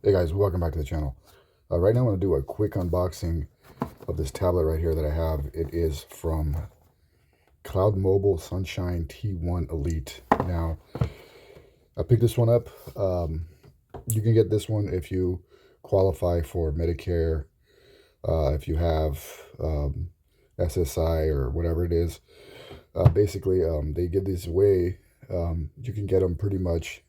Hey guys, welcome back to the channel. Right now I'm going to do a quick unboxing of this tablet right here that I have. It is from Cloud Mobile Sunshine T1 Elite. Now, I picked this one up. You can get this one if you qualify for Medicare, if you have SSI or whatever it is. Basically, they give these away. You can get them pretty much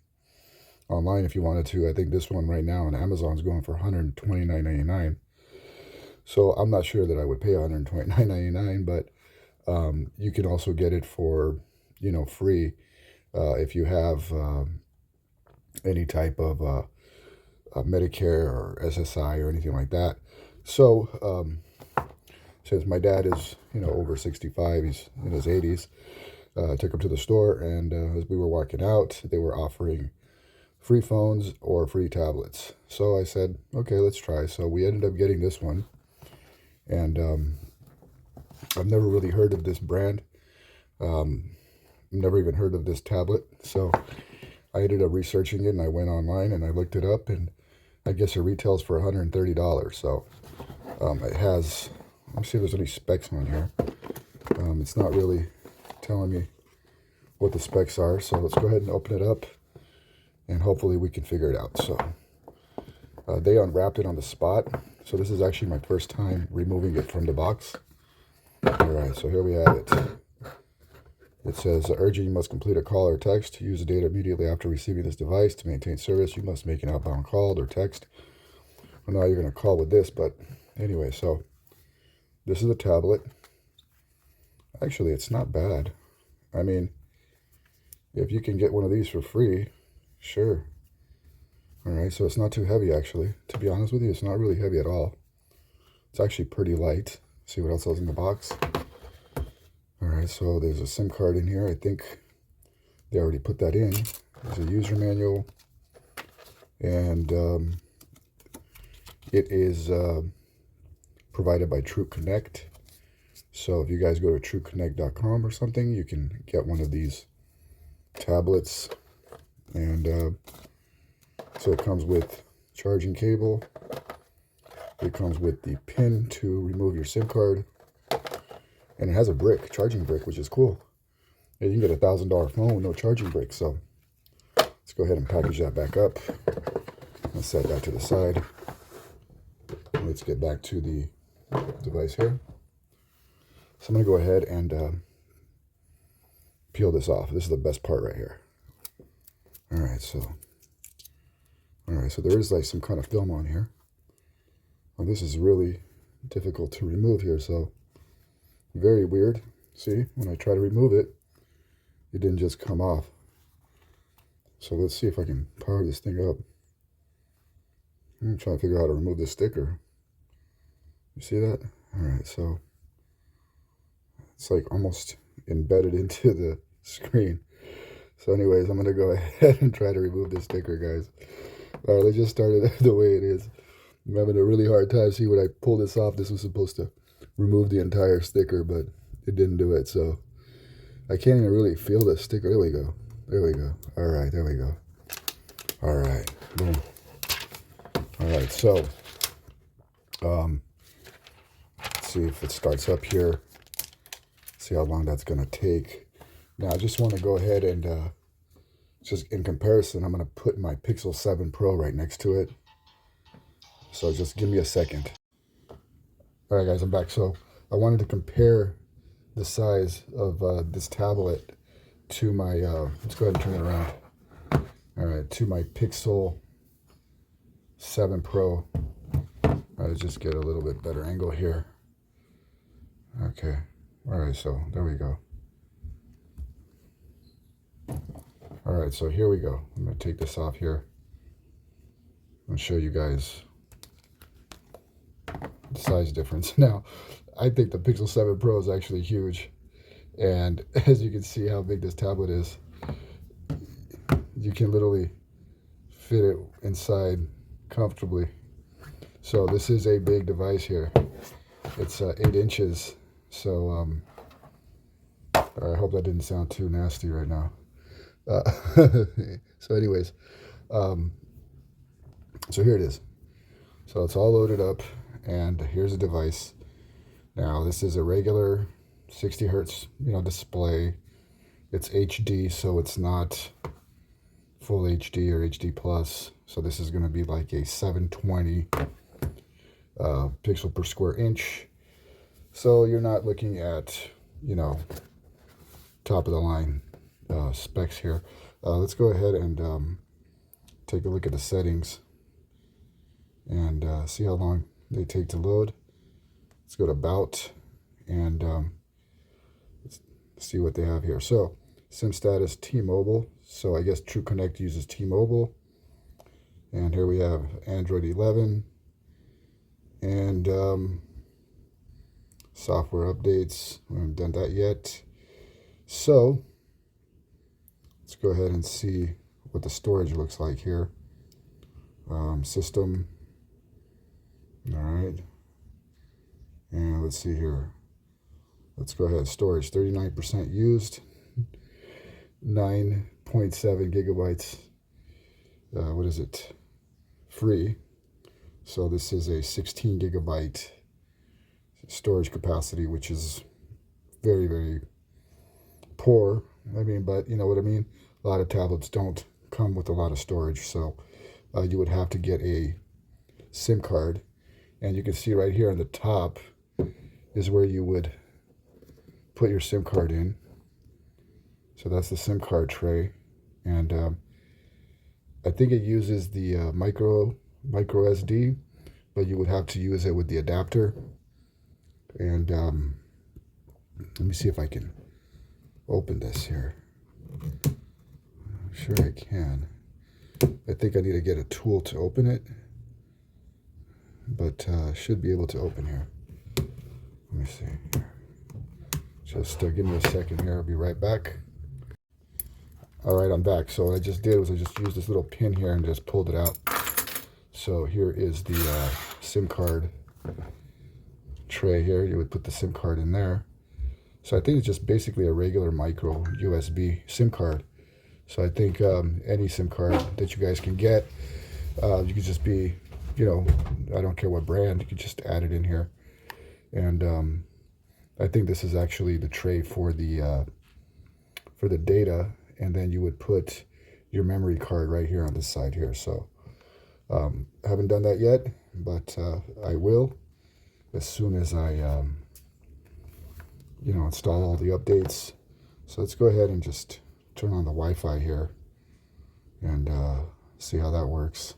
online if you wanted to. I think this one right now on Amazon is going for $129.99. So I'm not sure that I would pay $129.99, but you can also get it for, free if you have any type of Medicare or SSI or anything like that. So since my dad is, over 65, he's in his 80s, I took him to the store, and as we were walking out, they were offering free phones or free tablets. So I said, okay, let's try. So we ended up getting this one, and I've never really heard of this brand. Never even heard of this tablet. So I ended up researching it, and I went online and I looked it up, and I guess it retails for $130. So it has, let me see if there's any specs on here. It's not really telling me what the specs are. So let's go ahead and open it up, and hopefully we can figure it out. So they unwrapped it on the spot. So this is actually my first time removing it from the box. All right, so here we have it. It says, urging you must complete a call or text. Use the data immediately after receiving this device. To maintain service, you must make an outbound call or text. Well, now you're going to call with this, but anyway, so this is a tablet. Actually, it's not bad. I mean, if you can get one of these for free, sure. All right, so it's not too heavy, actually. To be honest with you, it's not really heavy at all. It's actually pretty light. See what else is in the box. All right, so there's a SIM card in here. I think they already put that in. There's a user manual, and it is provided by True Connect. So if you guys go to trueconnect.com or something, you can get one of these tablets. And so it comes with charging cable. It comes with the pin to remove your SIM card. And it has a brick, charging brick, which is cool. And you can get a $1,000 phone with no charging brick. So let's go ahead and package that back up. Let's set that to the side. Let's get back to the device here. So I'm going to go ahead and peel this off. This is the best part right here. All right, so there is like some kind of film on here. Well, this is really difficult to remove here, so very weird. See, when I try to remove it, it didn't just come off. So let's see if I can power this thing up. I'm trying to figure out how to remove this sticker. You see that? All right, so it's like almost embedded into the screen. So anyways, I'm going to go ahead and try to remove this sticker, guys. All right, let's just start it the way it is. I'm having a really hard time. See, when I pull this off, this was supposed to remove the entire sticker, but it didn't do it. So I can't even really feel the sticker. There we go. There we go. All right, there we go. All right, boom. All right, so let's see if it starts up here. See how long that's going to take. Now, I just want to go ahead and just in comparison, I'm going to put my Pixel 7 Pro right next to it. So just give me a second. All right, guys, I'm back. So I wanted to compare the size of this tablet to my, let's go ahead and turn it around. All right, to my Pixel 7 Pro. All right, let's just get a little bit better angle here. Okay. All right, so there we go. All right, so here we go. I'm going to take this off here and show you guys the size difference. Now, I think the Pixel 7 Pro is actually huge. And as you can see how big this tablet is, you can literally fit it inside comfortably. So this is a big device here. It's 8 inches. So I hope that didn't sound too nasty right now. So anyways, So here it is. So it's all loaded up, and here's the device. Now this is a regular 60 hertz, display. It's HD, so it's not full HD or HD plus. So this is going to be like a 720 pixel per square inch. So you're not looking at, top of the line specs here. Let's go ahead and take a look at the settings and see how long they take to load. Let's go to About and let's see what they have here. So SIM status T-Mobile. So I guess TrueConnect uses T-Mobile. And here we have Android 11 and software updates. We haven't done that yet. So let's go ahead and see what the storage looks like here. System. All right. And let's see here. Let's go ahead. Storage 39% used. 9.7 gigabytes. What is it? Free. So this is a 16 gigabyte storage capacity, which is very, very poor. I mean, but you know what I mean? A lot of tablets don't come with a lot of storage, so you would have to get a SIM card. And you can see right here on the top is where you would put your SIM card in. So that's the SIM card tray. And I think it uses the micro SD, but you would have to use it with the adapter. And let me see if I can open this here. I'm sure I can. I think I need to get a tool to open it, but should be able to open here. Let me see here. Just give me a second here. I'll be right back. All right, I'm back. So what I just did was I just used this little pin here and just pulled it out. So here is the SIM card tray here. You would put the SIM card in there. So I think it's just basically a regular micro USB SIM card. So I think any SIM card that you guys can get, you could just be, I don't care what brand, you could just add it in here. And I think this is actually the tray for the data, and then you would put your memory card right here on this side here. So haven't done that yet, but I will as soon as I install all the updates. So let's go ahead and just turn on the Wi-Fi here and see how that works.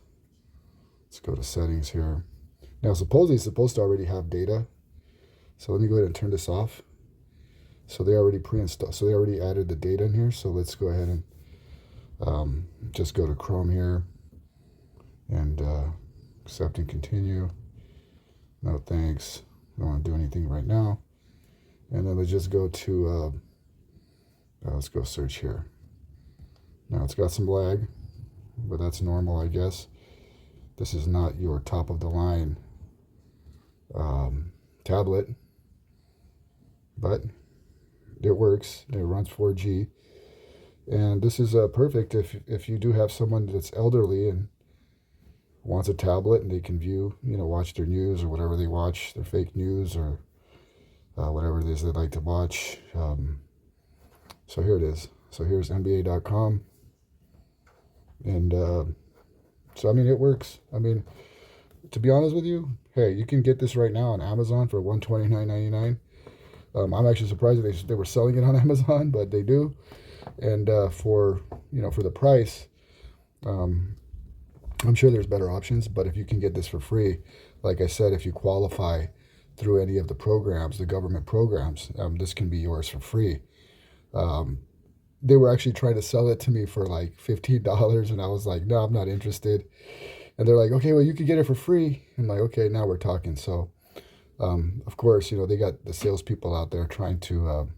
Let's go to settings here. Now supposedly it's supposed to already have data. So let me go ahead and turn this off. So they already pre-installed, so they already added the data in here. So let's go ahead and just go to Chrome here and accept and continue. No thanks. Don't want to do anything right now. And then let's just go to, let's go search here. Now it's got some lag, but that's normal, I guess. This is not your top of the line tablet, but it works. It runs 4G. And this is perfect if you do have someone that's elderly and wants a tablet and they can view, watch their news or whatever they watch, their fake news or whatever it is they like to watch. So here it is. So here's NBA.com. And so, I mean, it works. I mean, to be honest with you, hey, you can get this right now on Amazon for $129.99. I'm actually surprised that they were selling it on Amazon, but they do. And for the price, I'm sure there's better options, but if you can get this for free, like I said, if you qualify through any of the programs, the government programs, this can be yours for free. They were actually trying to sell it to me for like $15, and I was like, no, I'm not interested. And they're like, okay, well, you can get it for free. I'm like, okay, now we're talking. So, of course, they got the salespeople out there trying to,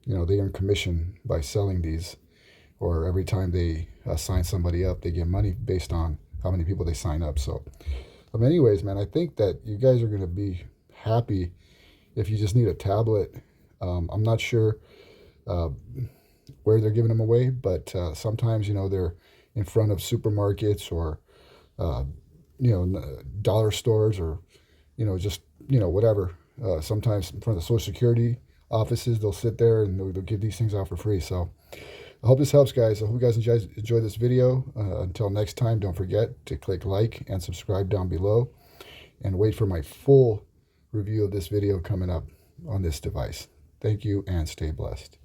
they earn commission by selling these, or every time they sign somebody up, they get money based on how many people they sign up. So, anyways, man, I think that you guys are going to be happy if you just need a tablet. I'm not sure where they're giving them away, but sometimes, they're in front of supermarkets or dollar stores, or, just, whatever. Sometimes in front of the Social Security offices, they'll sit there and they'll give these things out for free. So I hope this helps, guys. I hope you guys enjoy this video. Until next time, don't forget to click like and subscribe down below, and wait for my full review of this video coming up on this device. Thank you, and stay blessed.